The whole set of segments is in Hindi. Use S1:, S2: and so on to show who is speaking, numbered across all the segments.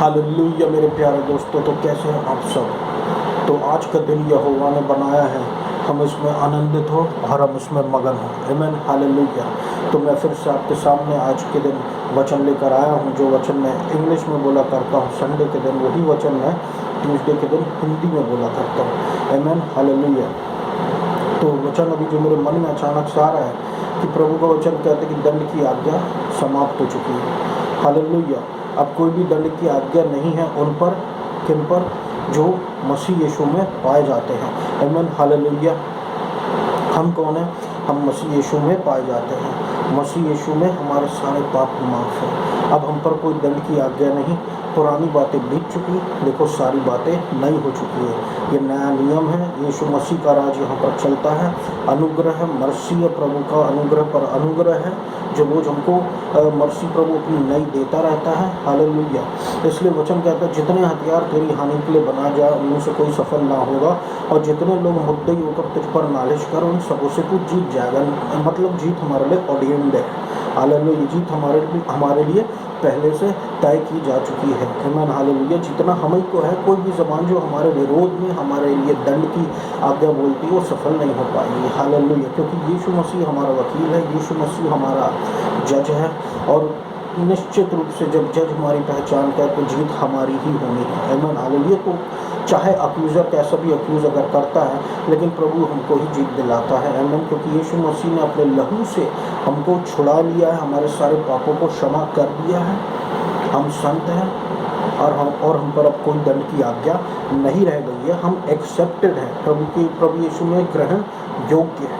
S1: हालेलुया मेरे प्यारे दोस्तों, तो कैसे हैं आप सब। तो आज का दिन यहोवा ने बनाया है, हम इसमें आनंदित हो और हम इसमें मगन हो। आमीन हालेलुया। तो मैं फिर से आपके सामने आज के दिन वचन लेकर आया हूँ, जो वचन मैं इंग्लिश में बोला करता हूँ संडे के दिन, वही वचन मैं ट्यूसडे के दिन हिंदी में बोला करता हूँ। आमीन हालेलुया। तो वचन अभी जो मेरे मन में अचानक से आ रहा है कि प्रभु का वचन कहते हैं कि दंड की आज्ञा समाप्त हो चुकी है। हालेलुया। अब कोई भी दंड की आज्ञा नहीं है उन पर, किन पर, जो मसीह यीशु में पाए जाते हैं। आमीन हालेलुया। हम कौन हैं? हम मसीह यीशु में पाए जाते हैं। मसीह यीशु में हमारे सारे पाप माफ हैं। अब हम पर कोई दंड की आज्ञा नहीं। पुरानी बातें बीत चुकी, देखो सारी बातें नई हो चुकी है। ये नया नियम है। यीशु मसीह का राज यहाँ पर चलता है। अनुग्रह है, मर्सी है, प्रभु का अनुग्रह पर अनुग्रह है, जो रोज हमको मर्सी प्रभु अपनी नई देता रहता है। हालेलुया। इसलिए वचन कहता है जितने हथियार तेरी हानि के लिए बना जाए उनमें से कोई सफल ना होगा, और जितने लोग मुद्दई होकर तुझ पर नालिश कर उन सबों से तू जीत जाएगा। मतलब जीत हमारे लिए ऑर्डिनेंड है। हालेलुया। जीत हमारे लिए पहले से तय की जा चुकी है। आमीन हालेलुया। जितना हमें को है, कोई भी ज़बान जो हमारे विरोध में हमारे लिए दंड की आज्ञा बोलती है वो सफल नहीं हो पाएगी। हालेलुया। क्योंकि यीशु मसीह हमारा वकील है, यीशु मसीह हमारा जज है, और निश्चित रूप से जब जज हमारी पहचान करे तो जीत हमारी ही होनी है। आमीन हालेलुया। तो चाहे अक्यूज़र कैसा भी अक्यूज़ अगर करता है, लेकिन प्रभु हमको ही जीत दिलाता है। आमीन। क्योंकि यीशु मसीह ने अपने लहू से हमको छुड़ा लिया है, हमारे सारे पापों को क्षमा कर दिया है। हम संत हैं और हम पर अब कोई दंड की आज्ञा नहीं रह गई है। हम एक्सेप्टेड हैं, प्रभु यीशु में ग्रहण योग्य है,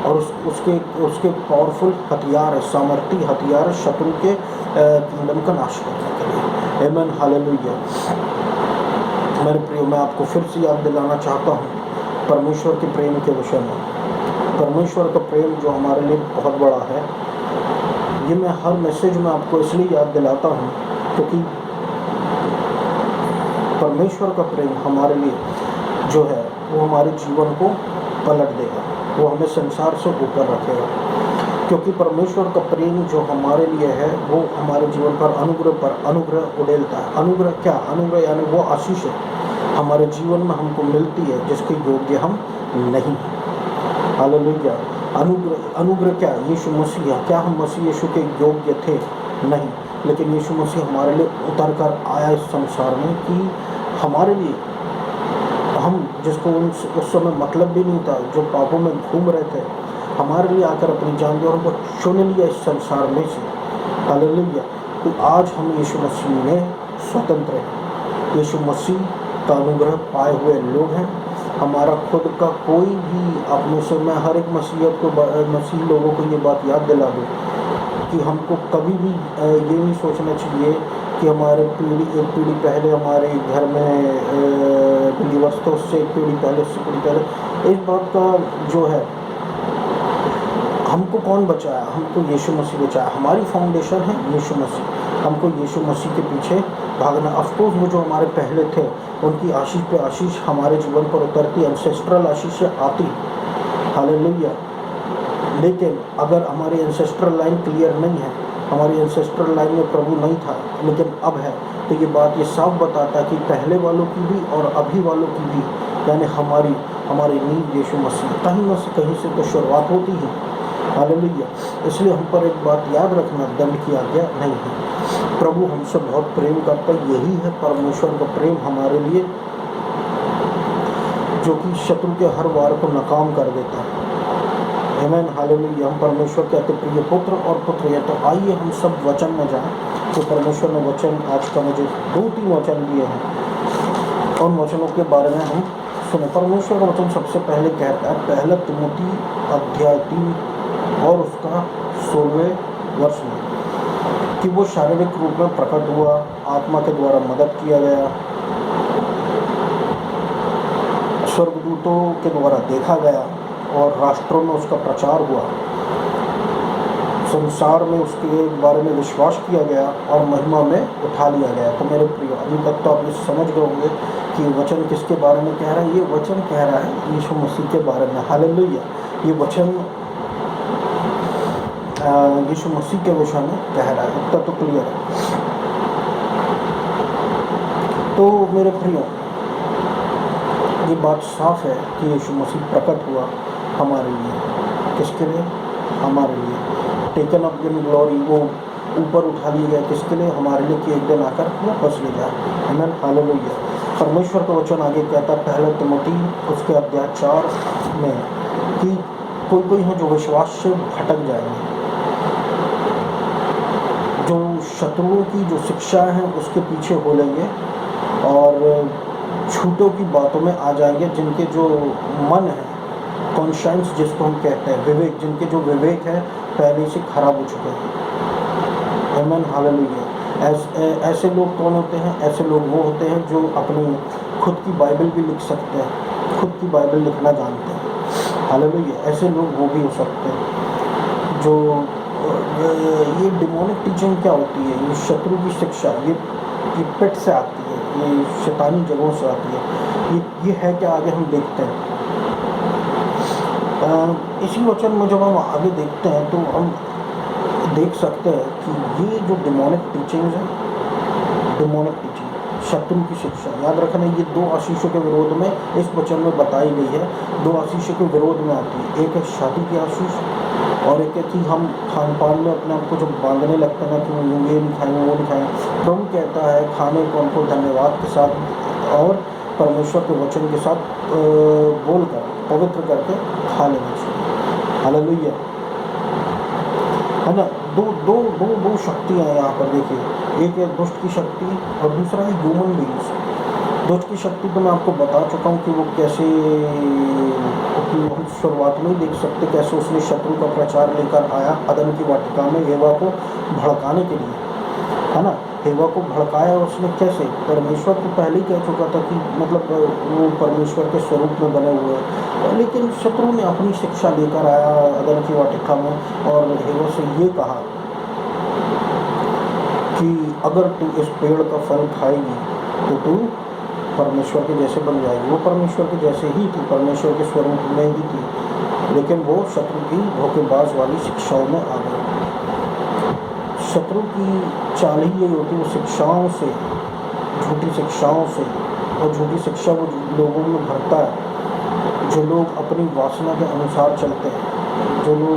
S1: और उसके पावरफुल हथियार है, सामर्थी हथियार है शत्रु के किंगडम का नाश करने के लिए। आमीन हालेलुया। मेरे प्रिय, मैं आपको फिर से याद दिलाना चाहता हूँ परमेश्वर के प्रेम के विषय में। परमेश्वर का प्रेम जो हमारे लिए बहुत बड़ा है, ये मैं हर मैसेज में आपको इसलिए याद दिलाता हूँ क्योंकि परमेश्वर का प्रेम हमारे लिए जो है वो हमारे जीवन को पलट देगा, वो हमें संसार से ऊपर रखेगा। क्योंकि परमेश्वर का प्रेम जो हमारे लिए है वो हमारे जीवन पर अनुग्रह उड़ेलता है। अनुग्रह क्या? अनुग्रह यानी वो आशीष है हमारे जीवन में हमको मिलती है जिसके योग्य हम नहीं हैं। हालेलुया। अनुग्रह क्या? यीशु मसीह। क्या हम मसीह यीशु के योग्य थे? नहीं, लेकिन यीशु मसीह हमारे लिए उतर कर आया इस संसार में कि हमारे लिए, हम जिसको उस समय मतलब भी नहीं था, जो पापों में घूम रहे थे, हमारे लिए आकर अपनी जान दी और हमको चुन लिया इस संसार में से। हालेलुया। तो आज हम यीशु मसीह में स्वतंत्र हैं। यीशु मसीह का अनुग्रह पाए हुए लोग हैं। हमारा खुद का कोई भी, अपने से मैं हर एक मसीह लोगों को ये बात याद दिला दूँ कि हमको कभी भी ये नहीं सोचना चाहिए कि हमारे एक पीढ़ी पहले हमारे घर में बिलीवर्स थे, उससे एक पीढ़ी पहले इस बात का जो है, हमको कौन बचाया? हमको यीशु मसीह बचाया। हमारी फाउंडेशन है यीशु मसीह। हमको यीशु मसीह के पीछे भागना। अफकोर्स वो जो हमारे पहले थे उनकी आशीष पे आशीष हमारे जीवन पर उतरती, एंसेस्ट्रल आशीष आती। हालेलुया। लेकिन अगर हमारी एंसेस्ट्रल लाइन क्लियर नहीं है, हमारी एंसेस्ट्रल लाइन में प्रभु नहीं था लेकिन अब है, तो ये बात ये साफ बताता है कि पहले वालों की भी और अभी वालों की भी, यानी हमारी नींव यीशु मसीह। कहीं से तो शुरुआत होती है। हालेलुया। इसलिए हम पर एक बात याद रखना, दंड की आज्ञा नहीं है। प्रभु हमसे बहुत प्रेम करता है। यही है परमेश्वर का प्रेम हमारे लिए, जो कि शत्रु के हर वार को नाकाम कर देता है। आमीन हालेलुया। हम परमेश्वर कहते प्रिय पुत्र और पुत्र है। तो आइए हम सब वचन में जाएं। तो परमेश्वर ने वचन आज का मुझे 2-3 वचन दिए हैं, उन वचनों के बारे में हम सुने। परमेश्वर का वचन सबसे पहले कहता है, पहला तिमोथी अध्याय 3 और उसका 16वें वर्ष में, कि वो शारीरिक रूप में प्रकट हुआ, आत्मा के द्वारा मदद किया गया, स्वर्गदूतों के द्वारा देखा गया और राष्ट्रों में उसका प्रचार हुआ, संसार में उसके बारे में विश्वास किया गया और महिमा में उठा लिया गया। तो मेरे प्रिय, अभी तक तो आप ये समझ गए होंगे कि वचन किसके बारे में कह रहा है। ये वचन कह रहा है यीशु मसीह के बारे में। हालेलुया। ये वचन यीशु मसीह के विषय में कह रहा है। इतना तो क्लियर है। तो मेरे प्रियो, ये बात साफ है कि यीशु मसीह प्रकट हुआ हमारे लिए। किसके लिए? हमारे लिए। टेकन अप इन ग्लोरी, वो ऊपर उठा लिया गया किसके लिए? हमारे लिए, कि एक दिन आकर वापस ले जाए। आमीन, हालेलुया। परमेश्वर का वचन आगे कहता है पहले तिमोथी उसके अध्याय 4 में कि कोई है जो विश्वास से भटक जाएंगे, जो शत्रुओं की जो शिक्षा है उसके पीछे हो लेंगे और झूठों की बातों में आ जाएंगे, जिनके जो मन है, कॉन्शियंस जिसको हम कहते हैं, विवेक, जिनके जो विवेक है पहले से खराब हो चुके हैं। आमीन, हालेलुया। ऐसे लोग कौन होते हैं? ऐसे लोग वो होते हैं जो अपनी खुद की बाइबल भी लिख सकते हैं, खुद की बाइबल लिखना जानते हैं। हालेलुया। ऐसे लोग वो भी हो सकते हैं जो ये डिमोनिक टीचिंग क्या होती है? ये शत्रु की शिक्षा, ये पेट से आती है, ये शैतानी जगहों से आती है। ये है क्या? आगे हम देखते हैं। इसी वचन में जब हम आगे देखते हैं तो हम देख सकते हैं कि ये जो डिमोनिक टीचिंग है, डिमोनिक टीचिंग, शत्रु की शिक्षा, याद रखना, ये दो आशीषों के विरोध में इस वचन में बताई गई है। दो आशीषों के विरोध में आती है। एक है शादी की आशीष और एक है कि हम खान पान में अपने आप को जो बांधने लगते हैं ना कि ये नहीं खाएंगे, वो नहीं खाएंगे। प्रभु कहता है खाने को हमको धन्यवाद के साथ और परमेश्वर के वचन के साथ बोलकर पवित्र करके खा लेना चाहिए। हालेलुया, है ना। दो दो दो दो शक्तियाँ हैं यहाँ पर, देखिए। एक है दुष्ट की शक्ति और दूसरा है ह्यूमन बीइंग्स। दुष्ट की शक्ति तो मैं आपको बता चुका हूँ कि वो कैसे, हम शुरुआत में ही देख सकते कैसे उसने शत्रु का प्रचार लेकर आया अदन की वाटिका में हेवा को भड़काने के लिए, है ना। हेवा को भड़काया उसने कैसे? परमेश्वर तो पहले ही कह चुका था कि मतलब वो परमेश्वर के स्वरूप में बने हुए हैं, लेकिन शत्रु ने अपनी शिक्षा लेकर आया अदन की वाटिका में और हेवा से ये कहा कि अगर तू इस पेड़ का फल खाएगी तो तू परमेश्वर के जैसे बन जाएगी। वो परमेश्वर के जैसे ही थी, परमेश्वर के स्वरूप में ही थी, लेकिन वो शत्रु की धोखेबाज वाली शिक्षाओं में आ गई। शत्रु की चाल ही यही होती है, वो शिक्षाओं से, झूठी शिक्षाओं से, और झूठी शिक्षा वो लोगों में भरता है जो लोग अपनी वासना के अनुसार चलते हैं। जो लोग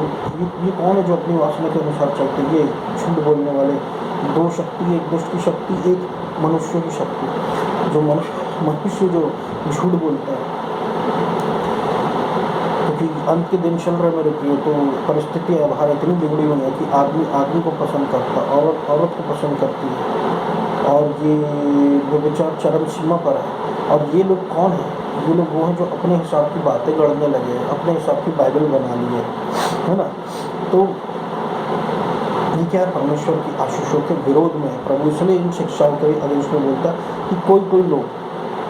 S1: ये कौन है जो अपनी वासना के अनुसार चलते हैं? ये झूठ बोलने वाले। दो शक्ति, एक दुष्ट की शक्ति, एक मनुष्य की शक्ति। जो मनुष्य जो झूठ बोलता है, क्योंकि अंत के दिन चल रहे मेरे प्रिय, तो परिस्थितियाँ बाहर इतनी बिगड़ी हुई है कि आदमी को पसंद करता, औरत को पसंद करती है, और ये व्यभिचार चरम सीमा पर है। और ये लोग कौन हैं? ये लोग वो हैं जो अपने हिसाब की बातें गढ़ने लगे हैं, अपने हिसाब की बाइबल बना ली है ना। तो ये क्या है? परमेश्वर की आशीषों के विरोध में है। प्रभु इसलिए इन शिक्षाओं के अगेंस्ट में बोलता है कि कोई लोग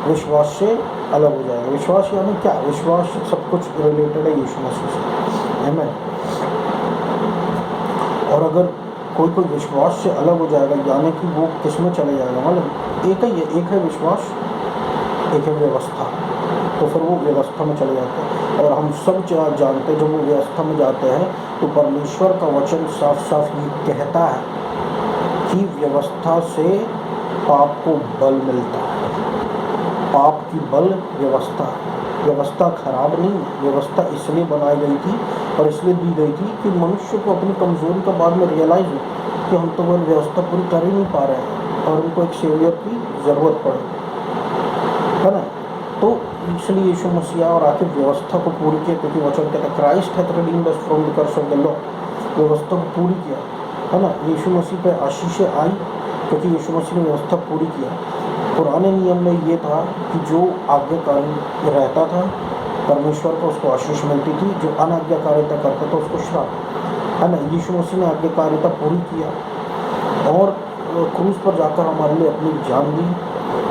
S1: विश्वास से अलग हो जाएगा। विश्वास यानी क्या? विश्वास सब कुछ रिलेटेड है यीशु मसीह से, आमीन। और अगर कोई विश्वास से अलग हो जाएगा, यानी कि वो किस में चले जाएगा? मतलब एक ही है, एक है विश्वास, एक है व्यवस्था। तो फिर वो व्यवस्था में चले जाते हैं। और हम सब जानते हैं जब वो व्यवस्था में जाते हैं तो परमेश्वर का वचन साफ साफ ये कहता है कि व्यवस्था से पाप को बल मिलता है। पाप की बल व्यवस्था। व्यवस्था खराब नहीं, व्यवस्था इसलिए बनाई गई थी और इसलिए दी गई थी कि मनुष्य को अपनी कमजोरी का बाद में रियलाइज हो कि हम तो वह व्यवस्था पूरी कर ही नहीं पा रहे हैं और उनको एक सेवियर की ज़रूरत पड़े, है ना। तो इसलिए यीशु मसीह और आखिर व्यवस्था को पूरी किया, क्योंकि वचन कहता है Christ hath redeemed us from the curse of the law. व्यवस्था को पूरी किया, है ना। यीशु मसीह पे आशीषें आई क्योंकि यीशु मसीह ने व्यवस्था पूरी किया। पुराने नियम में ये था कि जो आज्ञाकारी रहता था परमेश्वर को उसको आशीष मिलती थी, जो अनाज्ञाकारिता करता था उसको श्राप, है ना। यीशु मसीह ने आज्ञाकारिता पूरी किया और क्रूस पर जाकर हमारे लिए अपनी जान दी।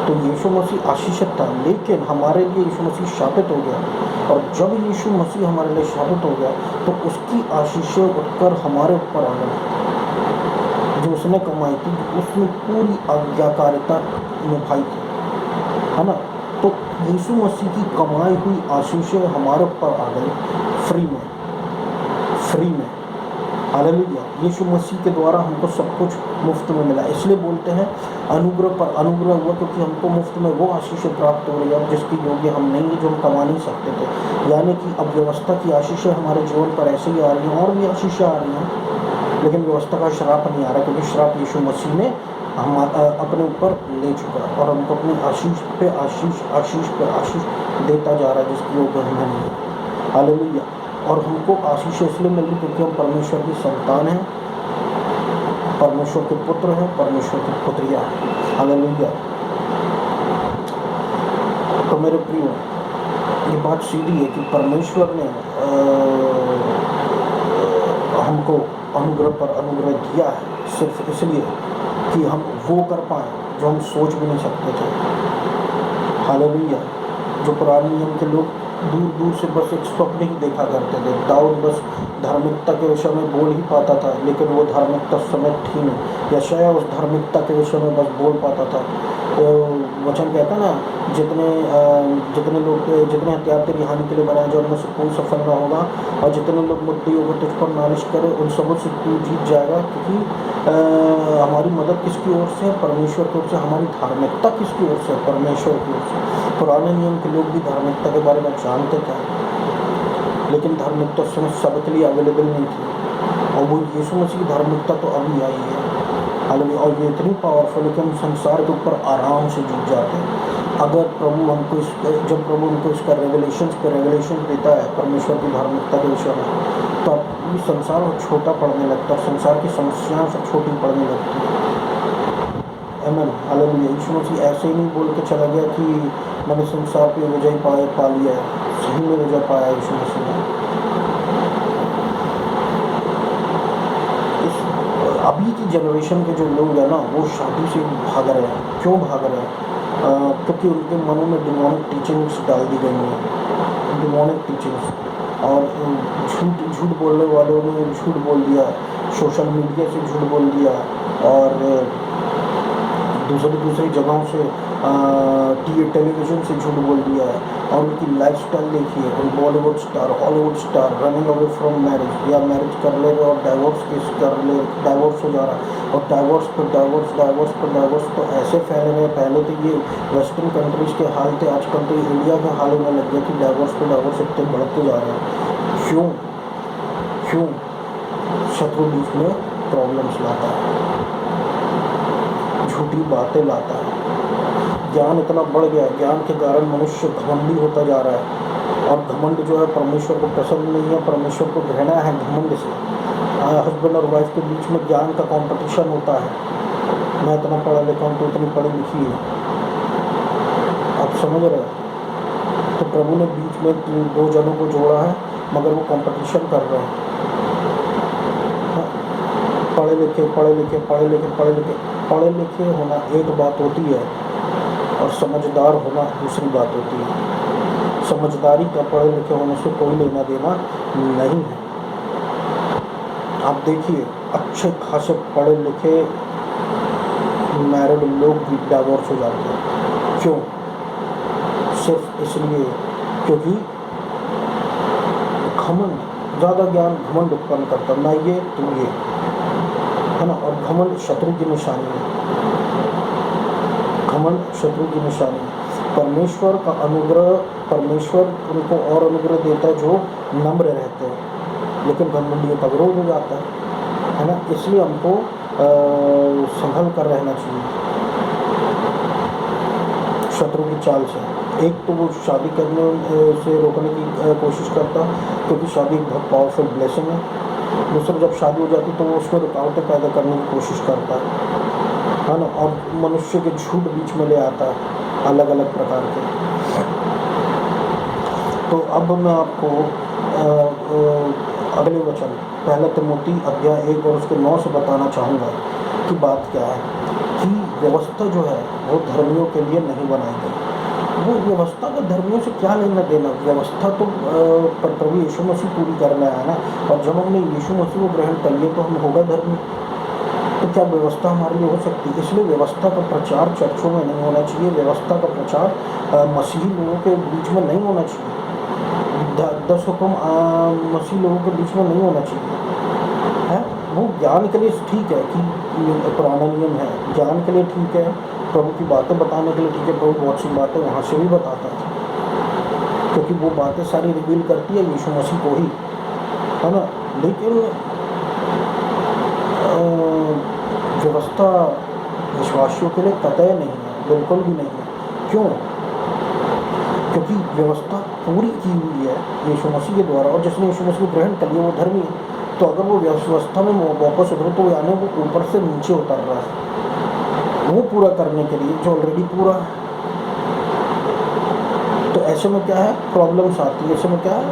S1: तो यीशु मसीह आशीषित था, लेकिन हमारे लिए यीशु मसीह शापित हो गया। और जब यीशु मसीह हमारे लिए शापित हो गया तो उसकी आशीषें उठकर हमारे ऊपर आ गई। जो उसने कमाई थी, उसने पूरी आज्ञाकारिता निभाई थी, है ना। तो यीशु मसीह की कमाई हुई आशीषें हमारे ऊपर आ गई फ्री में, हालेलुया। यीशु मसीह के द्वारा हमको सब कुछ मुफ्त में मिला। इसलिए बोलते हैं अनुग्रह पर अनुग्रह हुआ, क्योंकि हमको मुफ्त में वो आशीषें प्राप्त हो रही है जिसकी योग्य हम नहीं है, जो हम कमा नहीं सकते थे। यानी कि अब व्यवस्था की आशीषें हमारे जीवन पर ऐसे ही आ रही हैं, और भी आशीषें आ रही हैं, लेकिन व्यवस्था का श्राप नहीं आ रहा, क्योंकि श्राप यीशु मसीह ने हम अपने ऊपर ले चुका है और हमको अपनी आशीष पे आशीष आशीष पे आशीष देता जा रहा है, जिसकी योग्य हमें नहीं है। हालेलुया। और हमको आशीष इसलिए मिल रही क्योंकि हम परमेश्वर की संतान हैं, परमेश्वर के पुत्र हैं, परमेश्वर की पुत्रियां हैं। हालेलुया। तो मेरे प्रियो, ये बात सीधी है कि परमेश्वर ने हमको अनुग्रह पर अनुग्रह दिया है, सिर्फ इसलिए कि हम वो कर पाएँ जो हम सोच भी नहीं सकते थे। हालेलुया। जो पुराने नियम के लोग दूर दूर से बस एक स्वप्न ही देखा करते थे। दाऊद बस धार्मिकता के विषय में बोल ही पाता था, लेकिन वो धार्मिकता उस समय थी नहीं। यशायाह उस धार्मिकता के विषय में बस बोल पाता था। वचन कहता ना, जितने हथियार तेरी हानि के लिए बनाए जाए उनमें से कोई सफल ना होगा, और जितने लोग मुद्दे होकर तुझ पर नालिश करे उन सबों से तू जीत जाएगा। क्योंकि हमारी मदद किसकी ओर से है? परमेश्वर की ओर से। हमारी धार्मिकता किसकी ओर से है? परमेश्वर की ओर से। पुराने नियम के लोग भी धार्मिकता के बारे में जानते थे, लेकिन धार्मिकता उस समय सबके लिए अवेलेबल नहीं थी, और वो यीशु मसीह की धार्मिकता तो अभी आई है। हालेलुया। और ये इतनी पावरफुल है कि हम संसार के ऊपर आराम से जीत जाते हैं। अगर प्रभु हमको जब प्रभु हमको इसका रेवलेशन देता है परमेश्वर की धार्मिकता के विषय में, तो ये संसार छोटा पड़ने लगता है, संसार की समस्याएं सब छोटी पड़ने लगती है। आमीन। हालेलुया। यीशु मसीह ऐसे ही नहीं बोल के चला गया कि मैंने संसार पे विजय पा लिया है। सही में विजय पाया यीशु मसीह ने। अभी की जनरेशन के जो लोग हैं ना, वो शादी से भाग रहे हैं। क्यों भाग रहे हैं? क्योंकि उनके मनों में डिमोनिक टीचिंग्स डाल दी गई हैं, डिमोनिक टीचिंग्स। और झूठ बोलने वालों ने झूठ बोल दिया, सोशल मीडिया से झूठ बोल दिया, और दूसरी जगहों से टेलीविज़न से झूठ बोल दिया है। और उनकी लाइफस्टाइल देखिए, Bollywood star, Hollywood star running away from marriage, या मैरिज कर ले और डाइवोर्स केस कर ले, डाइवोर्स हो जा रहा है, और डाइवोर्स पर डाइवोर्स तो ऐसे फैल रहे हैं। पहले तो ये वेस्टर्न कंट्रीज़ के हाल थे, आजकल तो इंडिया के हाल में लग गया कि डाइवोर्स इतने बढ़ते जा रहे हैं। क्यों? शत्रु बीच में प्रॉब्लम्स लाता है, झूठी बातें लाता है। ज्ञान इतना बढ़ गया, ज्ञान के कारण मनुष्य घमंडी होता जा रहा है, और घमंड जो है परमेश्वर को पसंद नहीं है, परमेश्वर को घृणा है घमंड से। हस्बैंड और वाइफ के बीच में ज्ञान का कंपटीशन होता है। मैं इतना पढ़ा लिखा हूँ, तो इतनी पढ़ी लिखी है। आप समझ रहे हैं? तो प्रभु ने बीच में दो जनों को जोड़ा है, मगर वो कंपटीशन कर रहे हैं। पढ़े लिखे होना एक बात होती है, और समझदार होना दूसरी बात होती है। समझदारी का पढ़े लिखे होने से कोई लेना देना नहीं है। आप देखिए, अच्छे खासे पढ़े लिखे मैरिड लोग भी डाइवोर्स हो जाते हैं। क्यों? सिर्फ इसलिए क्योंकि घमंड, ज़्यादा ज्ञान घमंड उत्पन्न करता, ना ये तो ये, है ना। और घमंड शत्रु की निशानी है। घमंड शत्रु की निशानी है। परमेश्वर का अनुग्रह, परमेश्वर उनको और अनुग्रह देता है जो नम्र रहते हैं, लेकिन घमंडियों का विरोध हो जाता है ना। इसलिए हमको संभल कर रहना चाहिए शत्रु की चाल से। एक तो वो शादी करने से रोकने की कोशिश करता, क्योंकि शादी एक बहुत पावरफुल ब्लेसिंग है। दूसरा, जब शादी हो जाती तो वो उसमें रुकावटें पैदा करने की कोशिश करता है ना, और मनुष्य के झूठ बीच में ले आता है अलग अलग प्रकार के। तो अब मैं आपको अगले वचन 1 तिमोथी अध्याय 1 और उसके 9 से बताना चाहूँगा कि बात क्या है, कि व्यवस्था जो है वो धर्मियों के लिए नहीं बनाई गई। वो व्यवस्था का धर्मियों से क्या लेना देना? व्यवस्था तो प्रभु यीशु मसीह पूरी करना है ना, और जब हमने यीशु मसीह को ग्रहण कर लिया तो हम होगा धर्मी। तो क्या व्यवस्था हमारे लिए हो सकती है? इसलिए व्यवस्था का प्रचार चर्चों में नहीं होना चाहिए, व्यवस्था का प्रचार मसीही लोगों के बीच में नहीं होना चाहिए, 10 हुक्म मसीही लोगों के बीच में नहीं होना चाहिए, है। वो ज्ञान के लिए ठीक है कि ये पुराना नियम है, ज्ञान के लिए ठीक है, प्रभु की बातें बताने के लिए ठीक है, प्रभु बहुत सी बातें वहाँ से भी बताता है, क्योंकि वो बातें सारी रिवील करती है यीशु मसीह को ही, है ना। लेकिन व्यवस्था विश्वासियों के लिए कतई नहीं है, बिल्कुल भी नहीं है। क्यों? क्योंकि व्यवस्था पूरी की हुई है यीशु मसीह के द्वारा, और जिसने यीशु मसीह को ग्रहण कर लिया वो धर्मी है। तो अगर वो व्यवस्था में वापस उतरे तो यानी वो ऊपर से नीचे उतर रहा है वो पूरा करने के लिए जो ऑलरेडी पूरा है। तो ऐसे में क्या है, प्रॉब्लम्स आती है, ऐसे में क्या है,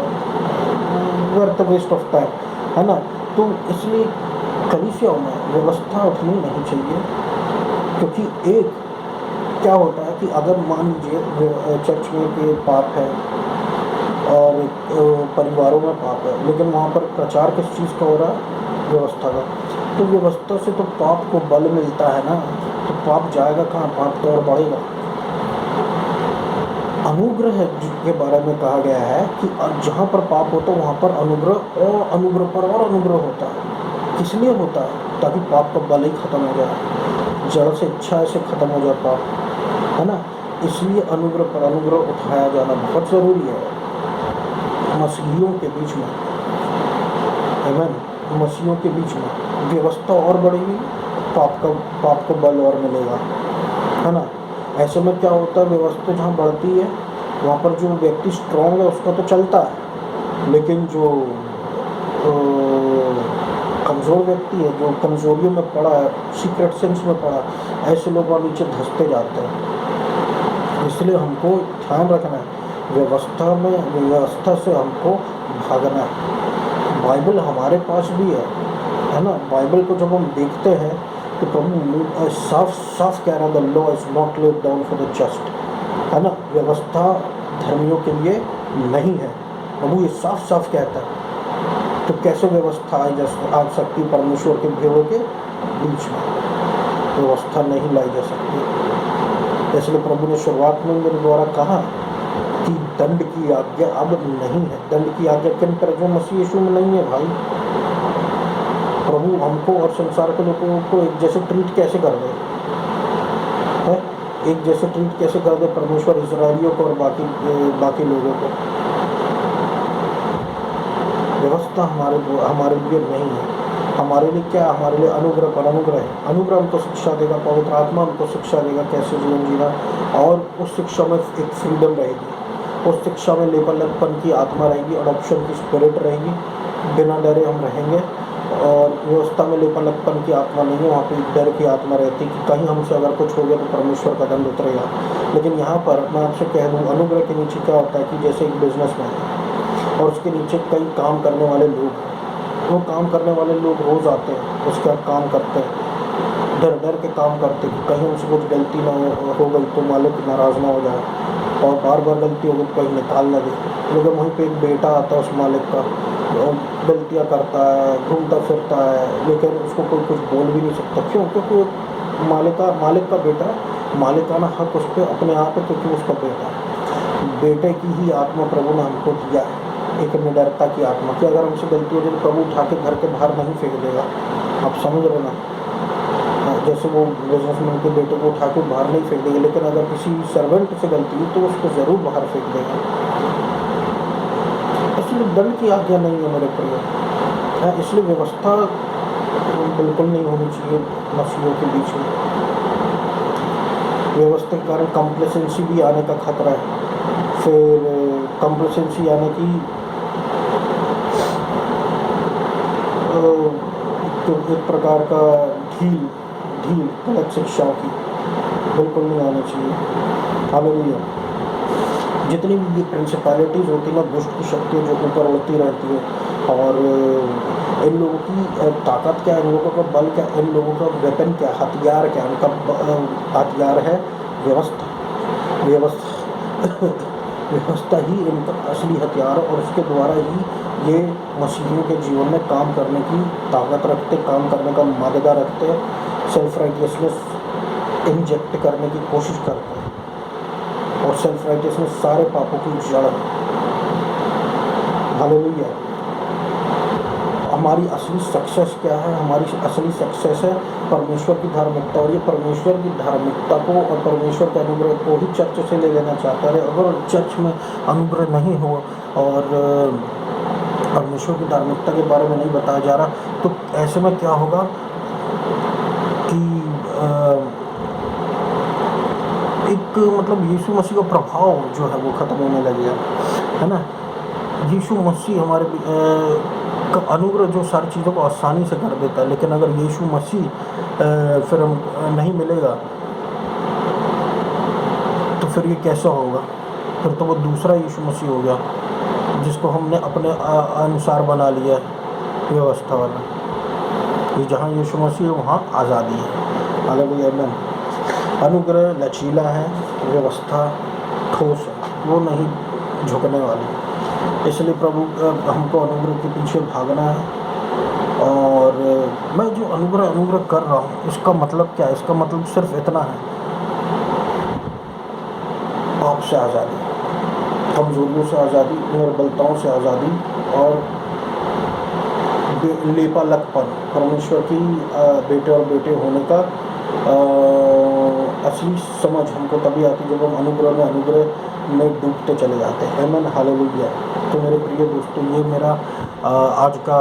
S1: वर्थ वेस्ट ऑफ टाइम, है ना। तो इसलिए कलीसियाओं में व्यवस्था उठनी नहीं चाहिए, क्योंकि एक क्या होता है कि अगर मान लीजिए चर्च में के पाप है और परिवारों में पाप है, लेकिन वहाँ पर प्रचार किस चीज़ का हो रहा है, व्यवस्था का। तो व्यवस्था से तो पाप को बल मिलता है ना, तो पाप जाएगा कहाँ, पाप तो और बढ़ेगा। अनुग्रह के बारे में कहा गया है कि जहाँ पर पाप होता है वहाँ पर अनुग्रह और अनुग्रह पर और अनुग्रह होता है। किस लिए होता है? ताकि पाप का बल ही खत्म हो जाए, जड़ से इच्छा से खत्म हो जाए पाप, है ना। इसलिए अनुग्रह पर अनुग्रह उठाया जाना बहुत ज़रूरी है मसीहियों के बीच में, आमीन। मसीहियों के बीच में व्यवस्था और बढ़ेगी, पाप को बल और मिलेगा, है ना। ऐसे में क्या होता है, व्यवस्था जहाँ बढ़ती है वहाँ पर जो व्यक्ति स्ट्रॉन्ग है उसका तो चलता है, लेकिन जो कमज़ोर व्यक्ति है, जो कमज़ोरियों में पड़ा है, सीक्रेट सेंस में पड़ा है, ऐसे लोग वहाँ नीचे धंसते जाते हैं। इसलिए हमको ध्यान रखना है, व्यवस्था से हमको भागना है। बाइबल हमारे पास भी है ना। बाइबल को जब हम देखते हैं तो प्रभु साफ साफ कह रहा है, the law is not laid down for the just, है ना। व्यवस्था धर्मियों के लिए नहीं है, प्रभु ये साफ साफ कहता है। तो कैसे व्यवस्था आ सकती परमेश्वर के भेड़ों के बीच में? व्यवस्था नहीं लाई जा सकती। इसलिए प्रभु ने शुरुआत में मेरे द्वारा कहा कि दंड की आज्ञा अब नहीं है। दंड की आज्ञा किन पर? जो मसीह यीशु में नहीं है भाई। प्रभु हमको और संसार के लोगों को एक जैसे ट्रीट कैसे कर दे, है? एक जैसे ट्रीट कैसे कर दे परमेश्वर इजराइलियों को और बाकी लोगों को। व्यवस्था हमारे लिए नहीं है। हमारे लिए क्या? हमारे लिए अनुग्रह पर अनुग्रह है। अनुग्रह हमको शिक्षा देगा, पवित्र आत्मा हमको शिक्षा देगा कैसे जीवन जीना, और उस शिक्षा में एक फ्रीडम रहेगी, उस शिक्षा में लेपनपन की आत्मा रहेगी, अडॉप्शन की स्पिरिट रहेगी, बिना डरे हम रहेंगे। और व्यवस्था में लेपनपन की आत्मा नहीं है, वहाँ पे डर की आत्मा रहती कि कहीं हमसे अगर कुछ हो गया तो परमेश्वर का दंड उतरेगा। लेकिन यहाँ पर मैं आपसे कह दूँ, अनुग्रह के नीचे क्या होता है कि जैसे एक बिजनेसमैन है और उसके नीचे कई काम करने वाले लोग हैं। वो काम करने वाले लोग रोज़ आते हैं, उसके बाद काम करते हैं, डर डर के काम करते कि कहीं उनसे कुछ गलती ना हो गई तो मालिक नाराज़ ना हो जाए, और बार बार गलती हो गई तो कहीं निकाल ना दे। लेकिन वहीं पे एक बेटा आता है उस मालिक का, गलतियाँ करता है, घूमता फिरता है, लेकिन उसको कोई कुछ बोल भी नहीं सकता। क्यों? क्योंकि मालिक का बेटा, मालिकाना हक उस पर अपने आप है, क्योंकि उसका बेटा है। बेटे की ही आत्मा प्रभु ने हमको दिया है, एक निडरता की आत्मा कि अगर हमसे गलती हो जाए तो प्रभु उठा के घर के बाहर नहीं फेंक देगा। आप समझ रहे ना? जैसे वो बिजनेसमैन के बेटे को उठा के बाहर नहीं फेंक देगा, लेकिन अगर किसी सर्वेंट से गलती हुई तो उसको ज़रूर बाहर फेंक देगा। इसलिए दंड की आज्ञा नहीं है मेरे प्रिय। इसलिए व्यवस्था बिल्कुल नहीं होनी चाहिए मसीहियों के बीच में। व्यवस्था के कारण कॉम्प्लेसेंसी भी आने का खतरा है। फिर कॉम्प्लेसेंसी यानी कि एक प्रकार का ढील गलत शिक्षाओं की बिल्कुल नहीं आनी चाहिए। हालेलुया। जितनी भी प्रिंसिपैलिटीज़ होती है ना, दुष्ट की शक्ति जो ऊपर उड़ती रहती है, और इन लोगों की ताकत क्या है, इन लोगों का बल क्या, इन लोगों का वेपन क्या, हथियार क्या? उनका हथियार है व्यवस्था। व्यवस्था ही इनका असली हथियार है, और उसके द्वारा ही ये मसीहियों के जीवन में काम करने की ताकत रखते, काम करने का माददा रखते, सेल्फ राइटियसनेस इंजेक्ट करने की कोशिश करते हैं। और सेल्फ राइटियसनेस सारे पापों की जड़ है। हालेलुया। हमारी असली सक्सेस क्या है? हमारी असली सक्सेस है परमेश्वर की धार्मिकता, और ये परमेश्वर की धार्मिकता को और परमेश्वर के अनुग्रह को ही चर्च से ले लेना चाहता है। अगर चर्च में अनुग्रह नहीं हो और परमेश्वर की धार्मिकता के बारे में नहीं बताया जा रहा, तो ऐसे में क्या होगा कि एक मतलब यीशु मसीह का प्रभाव जो है वो ख़त्म होने लगेगा, है ना। यीशु मसीह हमारे का अनुग्रह जो सारी चीज़ों को आसानी से कर देता है, लेकिन अगर यीशु मसीह फिर हम नहीं मिलेगा तो फिर ये कैसा होगा? फिर तो वो दूसरा यीशु मसीह हो गया जिसको हमने अपने अनुसार बना लिया है, व्यवस्था वाला। ये जहाँ यीशु मसीह है वहाँ आज़ादी है। हालेलुया, आमीन। अनुग्रह लचीला है, व्यवस्था ठोस है, वो नहीं झुकने वाली। इसलिए प्रभु हमको अनुग्रह के पीछे भागना है। और मैं जो अनुग्रह कर रहा हूँ, इसका मतलब क्या है? इसका मतलब सिर्फ इतना है, पाप से आज़ादी, कमजोरियों से आज़ादी, निर्बलताओं से आज़ादी और लेपालकपन, परमेश्वर की बेटे और बेटे होने का असली समझ हमको तभी आती जब हम अनुग्रह में डूबते चले जाते हैं। आमीन, हालेलुया। तो मेरे प्रिय दोस्तों, ये मेरा आज का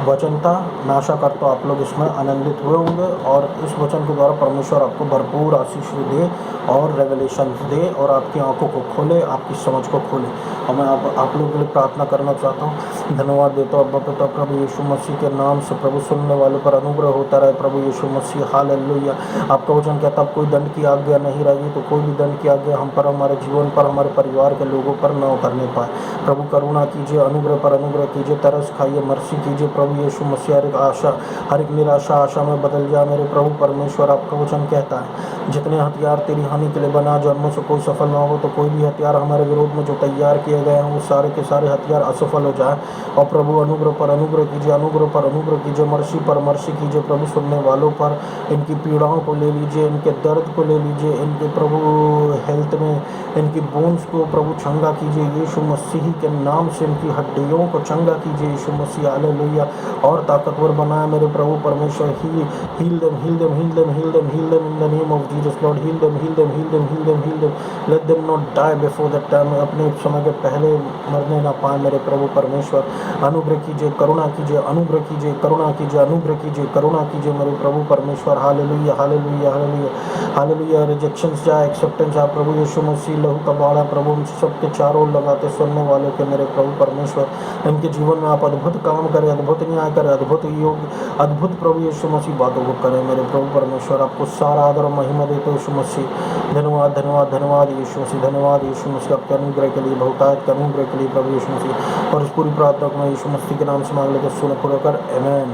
S1: वचन था। मैं आशा करता हूँ आप लोग इसमें आनंदित हुए होंगे और इस वचन के द्वारा परमेश्वर आपको भरपूर आशीष दे और रेवलेशन दे और आपकी आंखों को खोले, आपकी समझ को खोले। और मैं आप लोगों के लिए प्रार्थना करना चाहता हूँ। धन्यवाद देता हूँ अब्बा पिता प्रभु यीशु मसीह के नाम से। प्रभु सुनने वालों पर अनुग्रह होता रहे प्रभु यीशु मसीह। हालेलुया। आपका वचन कहता है कोई दंड की आज्ञा नहीं रहेगी, तो कोई भी दंड की आज्ञा हम पर, हमारे जीवन पर, हमारे परिवार के लोगों पर न उतरने पाए। प्रभु करुणा कीजिए, अनुग्रह पर अनुग्रह कीजिए, तरस खाइए, मर्सी कीजिए प्रभु यीशु मसीह। हर एक आशा, हर एक निराशा आशा में बदल जाए मेरे प्रभु परमेश्वर। आपका वचन कहता है जितने हथियार तेरी हानि के लिए बना जो उनमें से कोई सफल ना हो, तो कोई भी हथियार हमारे विरोध में जो तैयार किए गए हैं वो सारे के सारे हथियार असफल हो जाए। और प्रभु अनुग्रह पर अनुग्रह कीजिए, अनुग्रह पर अनुग्रह कीजिए, मर्सी पर मर्सी कीजिए प्रभु। सुनने वालों पर इनकी पीड़ाओं को ले लीजिए, इनके दर्द को ले लीजिए, इनके प्रभु हेल्थ में इनकी बोन्स को प्रभु चंगा कीजिए यीशु मसीह के नाम से। इनकी हड्डियों को चंगा कीजिए यीशु मसीह। हालेलुया। और ताकतवर बनाए मेरे प्रभु परमेश्वर। heal them in the name of Jesus Lord. Heal them. Let them not die before that time. अपने समय के पहले मरने ना पाए मेरे प्रभु परमेश्वर। अनुग्रह कीजिए, करुणा कीजिए, अनुग्रह कीजिए, करुणा कीजिए, अनुग्रह कीजिए, करुणा कीजिए मेरे प्रभु परमेश्वर। Hallelujah, hallelujah, hallelujah, hallelujah. Rejections जाए, एक्सेप्टेंस जाए प्रभु यीशु मसीह। लहू का बाड़ा प्रभु सबके चारों ओर लगाते सुनने वालों के मेरे प्रभु परमेश्वर। इनके जीवन में आप अद्भुत काम करें, अद्भुत न्याय करें, अद्भुत योग, अद्भुत प्रभु यीशु मसीह बातों को करें मेरे प्रभु परमेश्वर। आपको सारा आदर और महिमा देते यीशु मसीह। धन्यवाद, धन्यवाद, धन्यवाद यीशु मसीह, धन्यवाद यीशु मसीह। आपके अनुग्रह के लिए, बहुतायत के अनुग्रह के लिए प्रभु यीशु मसीह। और इस पूरी प्रार्थना को मैं यीशु मसीह के नाम से मांग लेकर सुन पूरा कर, आमीन।